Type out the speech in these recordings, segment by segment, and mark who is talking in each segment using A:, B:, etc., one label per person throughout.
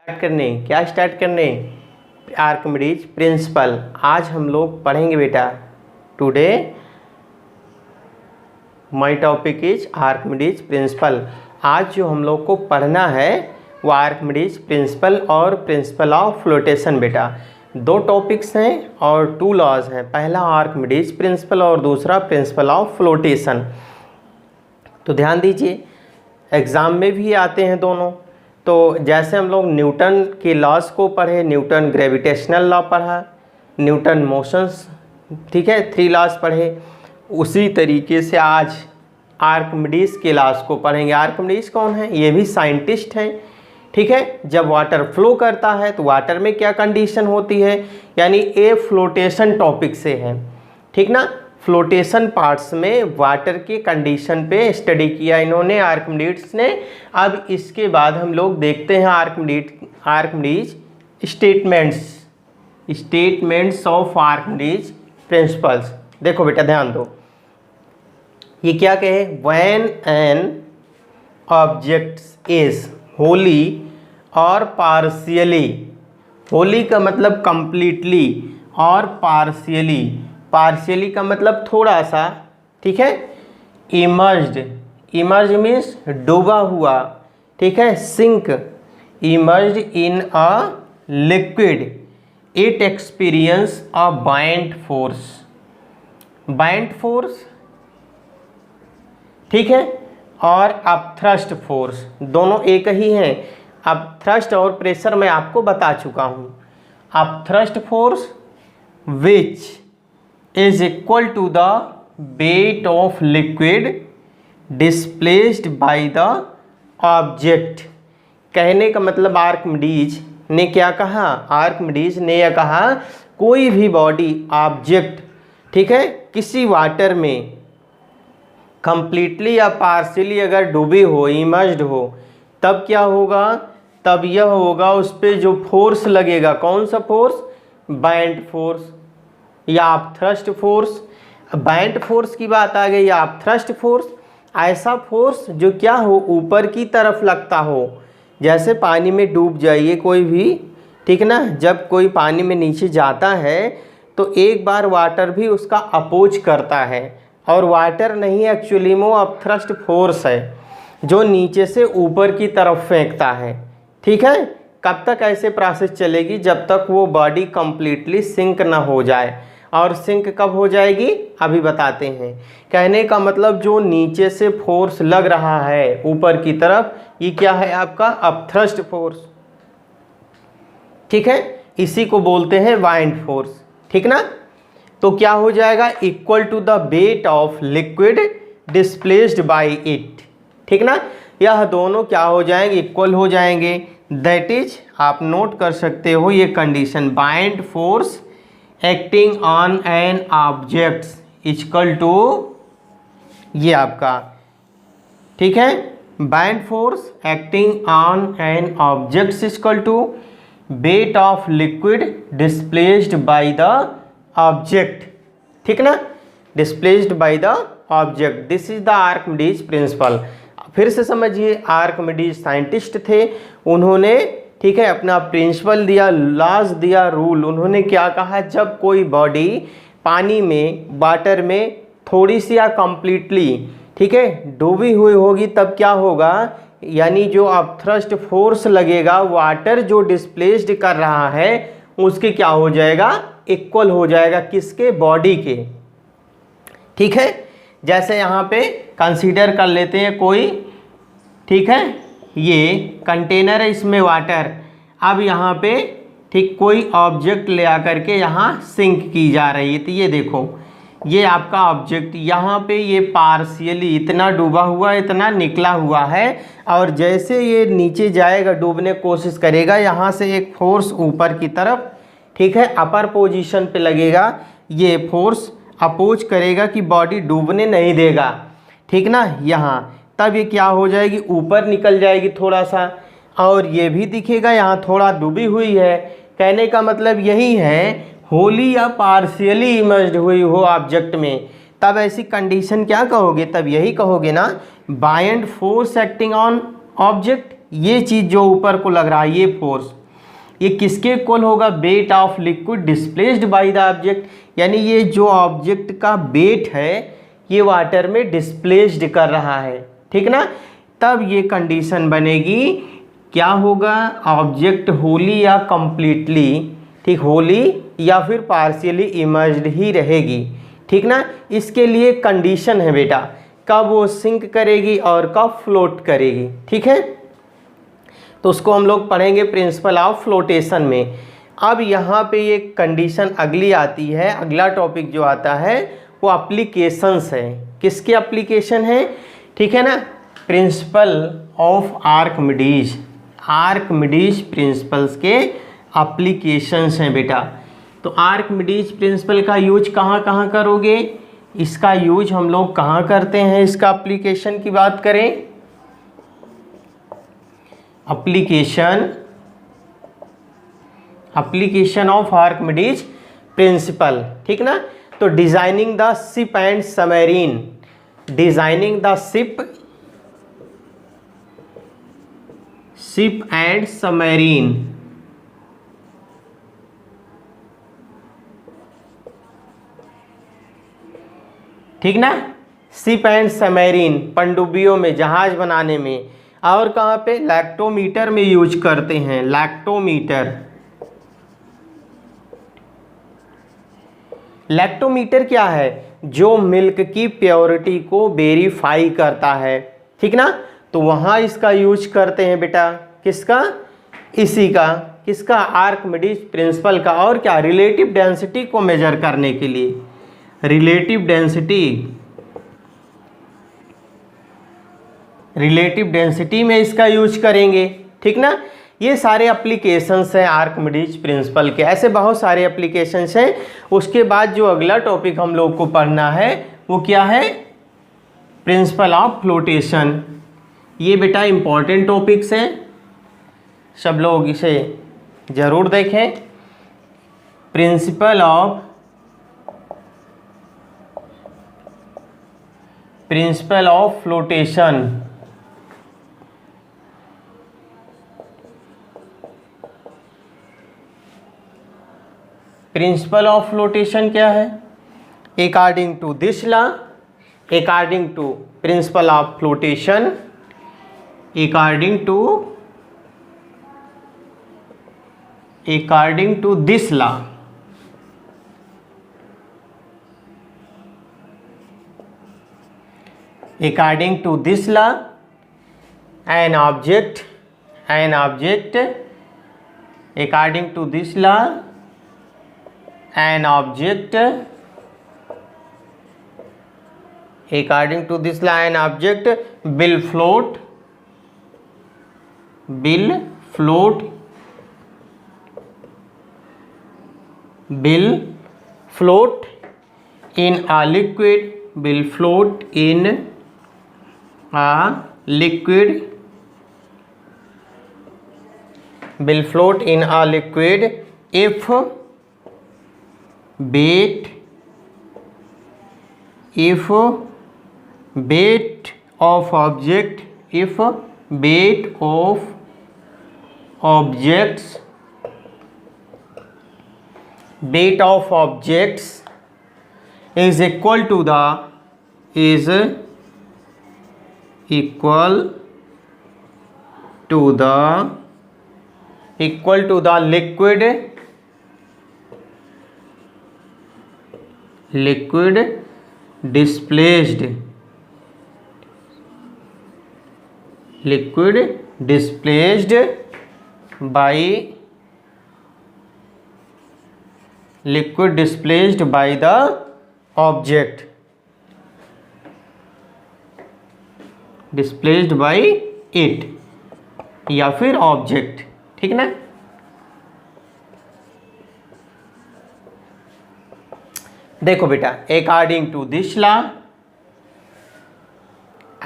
A: Start करने Archimedes principal. आज हम लोग पढ़ेंगे बेटा। Today my topic is Archimedes principal. आज जो हम लोग को पढ़ना है वो आर्किमिडीज प्रिंसिपल और प्रिंसिपल ऑफ फ्लोटेशन बेटा। दो टॉपिक्स हैं और टू लॉज हैं। पहला आर्किमिडीज प्रिंसिपल और दूसरा प्रिंसिपल ऑफ फ्लोटेशन। तो ध्यान दीजिए, एग्ज़ाम में भी आते हैं दोनों। तो जैसे हम लोग न्यूटन के लॉज को पढ़े, न्यूटन ग्रेविटेशनल लॉ पढ़ा, न्यूटन मोशंस, ठीक है, 3 लॉज पढ़े, उसी तरीके से आज आर्किमिडीज के लॉज को पढ़ेंगे। आर्किमिडीज कौन है? ये भी साइंटिस्ट हैं, ठीक है। जब वाटर फ्लो करता है तो वाटर में क्या कंडीशन होती है, यानी ए फ्लोटेशन टॉपिक से है, ठीक ना। फ्लोटेशन पार्ट्स में वाटर की कंडीशन पे स्टडी किया इन्होंने, आर्किमिडीज ने। अब इसके बाद हम लोग देखते हैं Archimedes statements of Archimedes principles. देखो बेटा ध्यान दो, ये क्या कहे? When an object is Holi और पार्शियली, होली का मतलब कंप्लीटली और पार्शियली का मतलब थोड़ा सा, ठीक है। इमर्ज मीन्स डूबा हुआ, ठीक है। Sink, emerge in a liquid, it experience a bind force, ठीक है, और अपथ्रस्ट फोर्स, दोनों एक ही हैं। अपथ्रस्ट और प्रेशर मैं आपको बता चुका हूँ। Upthrust force which is equal to the weight of liquid displaced by the object। कहने का मतलब आर्किमिडीज ने क्या कहा? आर्किमिडीज ने यह कहा कोई भी बॉडी ऑब्जेक्ट, ठीक है, किसी वाटर में कंप्लीटली या पार्शियली अगर डूबी हो, इमर्ज्ड हो, तब क्या होगा? तब यह होगा उस पर जो फोर्स लगेगा, कौन सा फोर्स? बाइंड फोर्स या अपथ्रस्ट फोर्स। बाइंड फोर्स की बात आ गई, या अपथ्रस्ट फोर्स, ऐसा फोर्स जो क्या हो? ऊपर की तरफ लगता हो। जैसे पानी में डूब जाइए कोई भी, ठीक ना, जब कोई पानी में नीचे जाता है तो एक बार वाटर भी उसका अपोज करता है, और वाटर नहीं एक्चुअली में वो अपथ्रस्ट फोर्स है जो नीचे से ऊपर की तरफ फेंकता है, ठीक है। कब तक ऐसे प्रोसेस चलेगी? जब तक वो बॉडी कंप्लीटली सिंक ना हो जाए। और सिंक कब हो जाएगी अभी बताते हैं। कहने का मतलब जो नीचे से फोर्स लग रहा है ऊपर की तरफ, ये क्या है? आपका अपथ्रस्ट फोर्स, ठीक है। इसी को बोलते हैं बाइंड फोर्स, ठीक ना। तो क्या हो जाएगा? Equal to the weight of liquid displaced by it, ठीक ना। यह दोनों क्या हो जाएंगे? इक्वल हो जाएंगे। दैट इज, आप नोट कर सकते हो ये condition, buoyant force acting on an object equal to, ये आपका, ठीक है, buoyant force acting on an object equal to weight of liquid displaced by the object, ठीक ना, displaced by the object. This is the Archimedes principle. फिर से समझिए, Archimedes scientist थे, उन्होंने, ठीक है, अपना प्रिंसिपल दिया, लॉज दिया, रूल। उन्होंने क्या कहा? जब कोई बॉडी पानी में, वाटर में थोड़ी सी या कंप्लीटली, ठीक है, डूबी हुई होगी, तब क्या होगा? यानी जो अपथ्रस्ट फोर्स लगेगा, वाटर जो डिस्प्लेस्ड कर रहा है उसके क्या हो जाएगा? इक्वल हो जाएगा। किसके? बॉडी के, ठीक है। जैसे यहाँ पे कंसीडर कर लेते हैं कोई, ठीक है, ये कंटेनर है, इसमें वाटर, अब यहाँ पे, ठीक, कोई ऑब्जेक्ट ले आकर के यहाँ सिंक की जा रही है। तो ये देखो, ये आपका ऑब्जेक्ट यहाँ पे ये पार्शियली इतना डूबा हुआ, इतना निकला हुआ है, और जैसे ये नीचे जाएगा, डूबने की कोशिश करेगा, यहाँ से एक फोर्स ऊपर की तरफ, ठीक है, अपर पोजीशन पे लगेगा, ये फोर्स अपोज करेगा कि बॉडी डूबने नहीं देगा, ठीक ना, यहाँ। तब ये क्या हो जाएगी? ऊपर निकल जाएगी थोड़ा सा, और ये भी दिखेगा यहाँ थोड़ा डूबी हुई है। कहने का मतलब यही है, होली या पार्शियली इमर्ज्ड हुई हो ऑब्जेक्ट में, तब ऐसी कंडीशन क्या कहोगे? तब यही कहोगे ना, bind force acting on object, ये चीज़ जो ऊपर को लग रहा है ये फोर्स, ये किसके इक्वल होगा? Wait of liquid displaced by the object. यानी ये जो ऑब्जेक्ट का वेट है ये वाटर में डिस्प्लेस्ड कर रहा है, ठीक ना। तब ये कंडीशन बनेगी, क्या होगा? ऑब्जेक्ट होली या कंप्लीटली, ठीक, होली या फिर पार्शियली इमर्ज्ड ही रहेगी, ठीक ना। इसके लिए कंडीशन है बेटा, कब वो सिंक करेगी और कब फ्लोट करेगी, ठीक है। तो उसको हम लोग पढ़ेंगे प्रिंसिपल ऑफ फ्लोटेशन में। अब यहाँ पे ये कंडीशन अगली आती है, अगला टॉपिक जो आता है वो एप्लीकेशंस है। किसके एप्लीकेशन है? ठीक है ना, principle of Archimedes, Archimedes principles के एप्लीकेशंस हैं बेटा। तो आर्किमिडीज प्रिंसिपल का यूज कहाँ कहाँ करोगे? इसका यूज हम लोग कहाँ करते हैं? इसका एप्लीकेशन की बात करें, एप्लीकेशन ऑफ आर्किमिडीज प्रिंसिपल, ठीक ना। तो designing the ship and submarine, designing the ship and submarine, ठीक ना। शिप एंड सबमरीन, पनडुब्बियों में, जहाज बनाने में, और कहाँ पे? लैक्टोमीटर में यूज करते हैं, लैक्टोमीटर। लैक्टोमीटर क्या है? जो मिल्क की प्योरिटी को वेरीफाई करता है, ठीक ना। तो वहाँ इसका यूज करते हैं बेटा, किसका? इसी का, किसका? आर्किमिडीज प्रिंसिपल का। और क्या? रिलेटिव डेंसिटी को मेजर करने के लिए, रिलेटिव डेंसिटी में इसका यूज करेंगे, ठीक ना। ये सारे एप्लीकेशंस हैं आर्किमिडीज प्रिंसिपल के, ऐसे बहुत सारे एप्लीकेशंस हैं। उसके बाद जो अगला टॉपिक हम लोग को पढ़ना है वो क्या है? Principal of flotation. ये बेटा इंपॉर्टेंट टॉपिक्स हैं, सब लोग इसे ज़रूर देखें। Principle of flotation, principle of flotation क्या है? According to this law, according to principle of flotation, according to this law, according to this law an object according to this law an object will float in a liquid, will float in a liquid if weight of objects is equal to the liquid displaced by the object, displaced by it या फिर object, ठीक ना। देखो बेटा, according to this law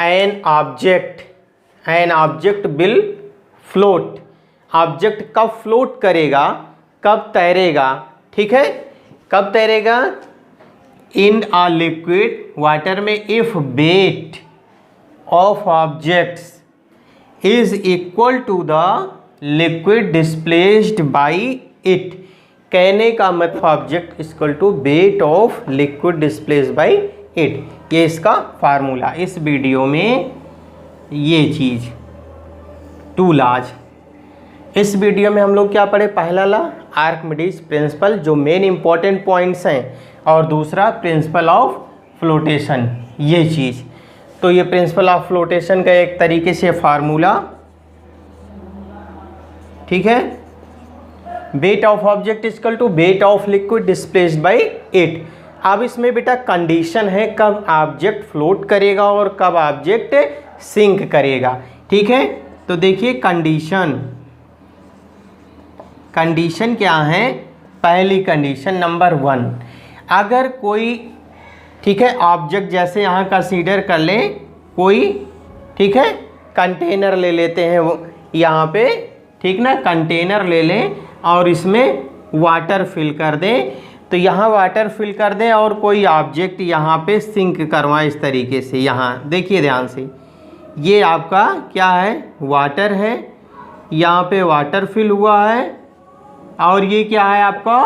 A: an object will float, object कब float करेगा, कब तैरेगा, ठीक है, कब तैरेगा? इन अ लिक्विड, वाटर में, if weight of objects is equal to the liquid displaced by it. कहने का मतलब object equal to weight of liquid displaced by it. ये इसका फार्मूला। इस वीडियो में ये चीज़ टू लार्ज। इस वीडियो में हम लोग क्या पढ़े? पहला ला आर्किमिडीज प्रिंसिपल जो मेन इंपॉर्टेंट पॉइंट्स हैं, और दूसरा प्रिंसिपल ऑफ फ्लोटेशन, ये चीज़। तो ये प्रिंसिपल ऑफ फ्लोटेशन का एक तरीके से फार्मूला, ठीक है। Weight of object equal to weight of liquid displaced by it. अब इसमें बेटा कंडीशन है कब ऑब्जेक्ट फ्लोट करेगा और कब ऑब्जेक्ट सिंक करेगा, ठीक है। तो देखिए कंडीशन क्या है? पहली कंडीशन नंबर 1, अगर कोई, ठीक है, ऑब्जेक्ट जैसे यहाँ कंसीडर कर ले कोई, ठीक है, कंटेनर ले लेते हैं वो यहाँ पे, ठीक ना, कंटेनर ले लें और इसमें वाटर फिल कर दें। तो यहाँ वाटर फिल कर दें और कोई ऑब्जेक्ट यहाँ पे सिंक करवाएं इस तरीके से। यहाँ देखिए ध्यान से, ये आपका क्या है? वाटर है, यहाँ पे वाटर फिल हुआ है, और ये क्या है आपका?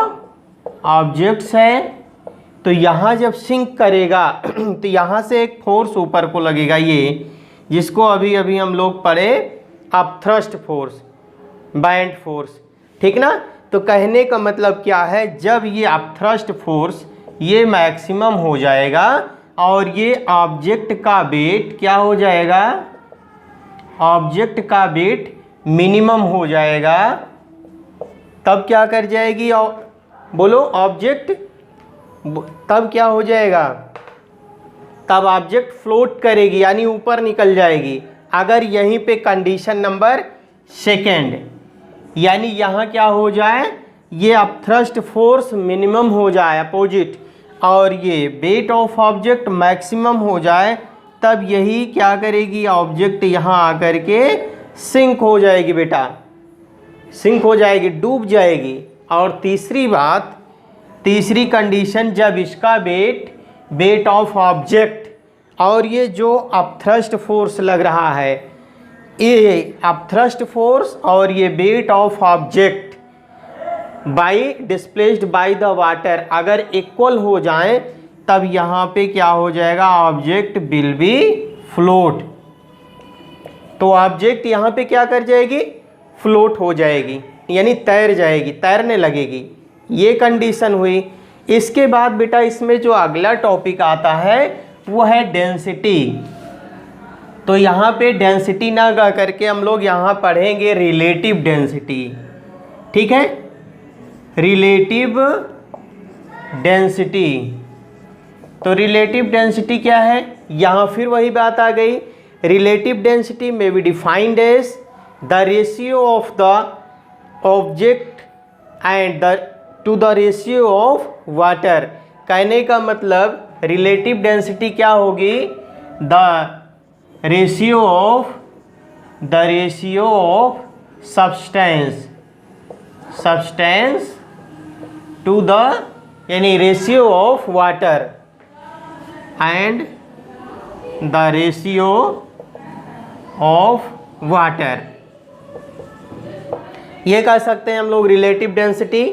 A: ऑब्जेक्ट्स है। तो यहाँ जब सिंक करेगा तो यहाँ से एक फोर्स ऊपर को लगेगा, ये जिसको अभी अभी हम लोग पढ़े अपथ्रस्ट फोर्स, बाइंड फोर्स, ठीक ना। तो कहने का मतलब क्या है? जब ये अपथ्रस्ट फोर्स ये मैक्सिमम हो जाएगा और ये ऑब्जेक्ट का वेट क्या हो जाएगा? ऑब्जेक्ट का वेट मिनिमम हो जाएगा, तब क्या कर जाएगी? बोलो ऑब्जेक्ट, तब क्या हो जाएगा? तब ऑब्जेक्ट फ्लोट करेगी, यानी ऊपर निकल जाएगी। अगर यहीं पे कंडीशन नंबर 2, यानी यहाँ क्या हो जाए? ये अपथ्रस्ट फोर्स मिनिमम हो जाए अपोजिट, और ये वेट ऑफ ऑब्जेक्ट मैक्सिमम हो जाए, तब यही क्या करेगी? ऑब्जेक्ट यहाँ आकर के सिंक हो जाएगी बेटा, सिंक हो जाएगी, डूब जाएगी। और तीसरी बात, तीसरी कंडीशन, जब इसका वेट ऑफ ऑब्जेक्ट और ये जो अपथ्रस्ट फोर्स लग रहा है, ये अपथ्रस्ट फोर्स और ये wait of object by displaced by the water अगर इक्वल हो जाएं, तब यहाँ पे क्या हो जाएगा? Object will be float. तो ऑब्जेक्ट यहाँ पे क्या कर जाएगी? फ्लोट हो जाएगी, यानी तैर जाएगी, तैरने लगेगी। ये कंडीशन हुई। इसके बाद बेटा इसमें जो अगला टॉपिक आता है वो है डेंसिटी। तो यहाँ पे डेंसिटी ना गा करके हम लोग यहाँ पढ़ेंगे रिलेटिव डेंसिटी, ठीक है। रिलेटिव डेंसिटी, तो रिलेटिव डेंसिटी क्या है? यहाँ फिर वही बात आ गई। Relative density may be defined as the ratio of the object and to the ratio of water. कहने का मतलब रिलेटिव डेंसिटी क्या होगी? The ratio of substance to the, यानी ratio of water and the ratio of water. ये कह सकते हैं हम लोग relative density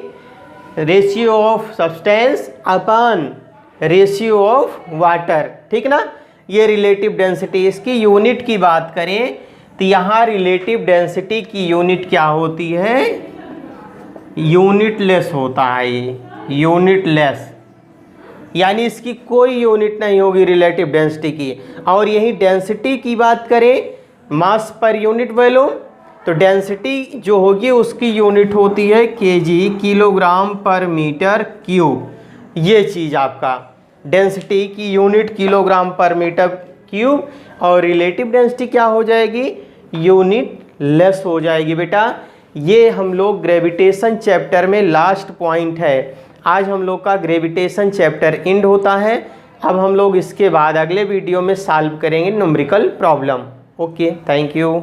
A: ratio of substance upon ratio of water, ठीक ना। ये रिलेटिव डेंसिटी। इसकी यूनिट की बात करें तो यहाँ रिलेटिव डेंसिटी की यूनिट क्या होती है? यूनिटलेस होता है ये, यूनिटलेस, यानी इसकी कोई यूनिट नहीं होगी रिलेटिव डेंसिटी की। और यही डेंसिटी की बात करें मास पर यूनिट वॉल्यूम, तो डेंसिटी जो होगी उसकी यूनिट होती है केजी, किलोग्राम पर मीटर क्यूब। ये चीज़ आपका डेंसिटी की यूनिट किलोग्राम पर मीटर क्यूब, और रिलेटिव डेंसिटी क्या हो जाएगी? यूनिट लेस हो जाएगी बेटा। ये हम लोग ग्रेविटेशन चैप्टर में लास्ट पॉइंट है। आज हम लोग का ग्रेविटेशन चैप्टर एंड होता है। अब हम लोग इसके बाद अगले वीडियो में सॉल्व करेंगे numerical problem. Okay, thank you.